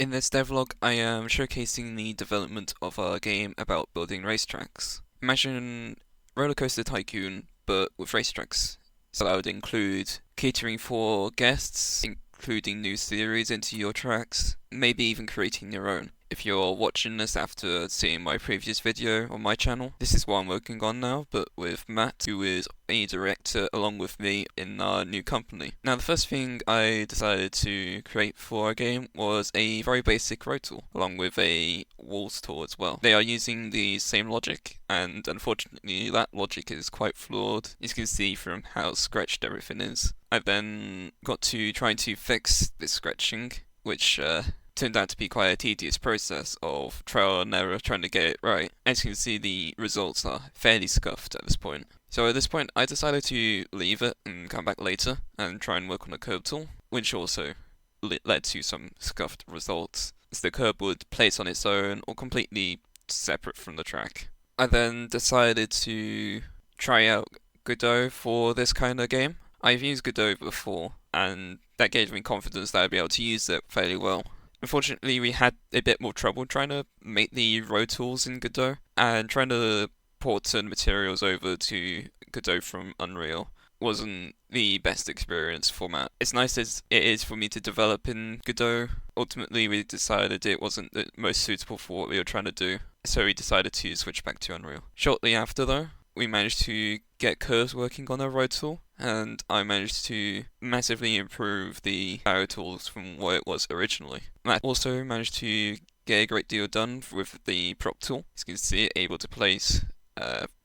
In this devlog, I am showcasing the development of a game about building racetracks. Imagine Roller Coaster Tycoon, but with racetracks. So that would include catering for guests, including new series into your tracks, maybe even creating your own. If you're watching this after seeing my previous video on my channel, this is what I'm working on now, but with Matt, who is a director along with me in our new company. Now, the first thing I decided to create for our game was a very basic road tool, along with a walls tool as well. They are using the same logic, and unfortunately that logic is quite flawed, as you can see from how scratched everything is. I then got to trying to fix this scratching, which turned out to be quite a tedious process of trial and error trying to get it right. As you can see, the results are fairly scuffed at this point. So at this point, I decided to leave it and come back later and try and work on a curb tool, which also led to some scuffed results, as the curb would place on its own or completely separate from the track. I then decided to try out Godot for this kind of game. I've used Godot before, and that gave me confidence that I'd be able to use it fairly well. Unfortunately, we had a bit more trouble trying to make the road tools in Godot, and trying to port certain materials over to Godot from Unreal wasn't the best experience for Matt. As nice as it is for me to develop in Godot, ultimately we decided it wasn't the most suitable for what we were trying to do, so we decided to switch back to Unreal. Shortly after though, we managed to get curves working on our road tool, and I managed to massively improve the barrier tools from what it was originally. Matt also managed to get a great deal done with the prop tool. As you can see, able to place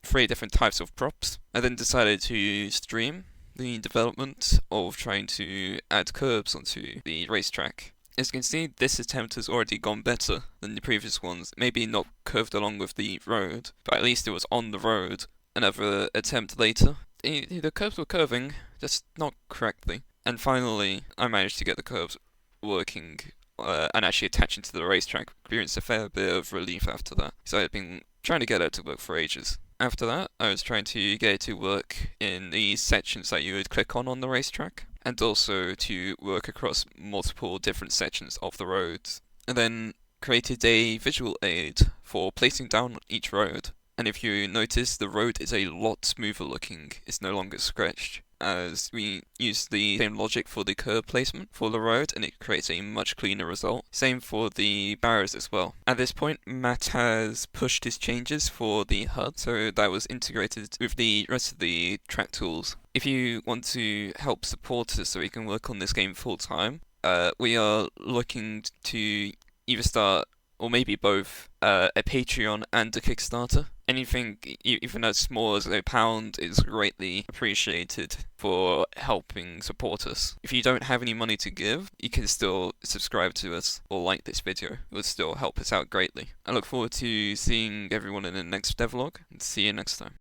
3 different types of props. I then decided to stream the development of trying to add curbs onto the racetrack. As you can see, this attempt has already gone better than the previous ones. Maybe not curved along with the road, but at least it was on the road. Another attempt later, the curves were curving, just not correctly. And finally, I managed to get the curves working and actually attaching to the racetrack. Experienced a fair bit of relief after that, because I had been trying to get it to work for ages. After that, I was trying to get it to work in the sections that you would click on the racetrack, and also to work across multiple different sections of the roads. And then created a visual aid for placing down each road. And if you notice, the road is a lot smoother looking. It's no longer scratched, as we use the same logic for the curb placement for the road, and it creates a much cleaner result. Same for the barriers as well. At this point, Matt has pushed his changes for the HUD, so that was integrated with the rest of the track tools. If you want to help support us so we can work on this game full time, we are looking to either start, or maybe both, a Patreon and a Kickstarter. Anything, even as small as £1, is greatly appreciated for helping support us. If you don't have any money to give, you can still subscribe to us or like this video. It would still help us out greatly. I look forward to seeing everyone in the next devlog, and see you next time.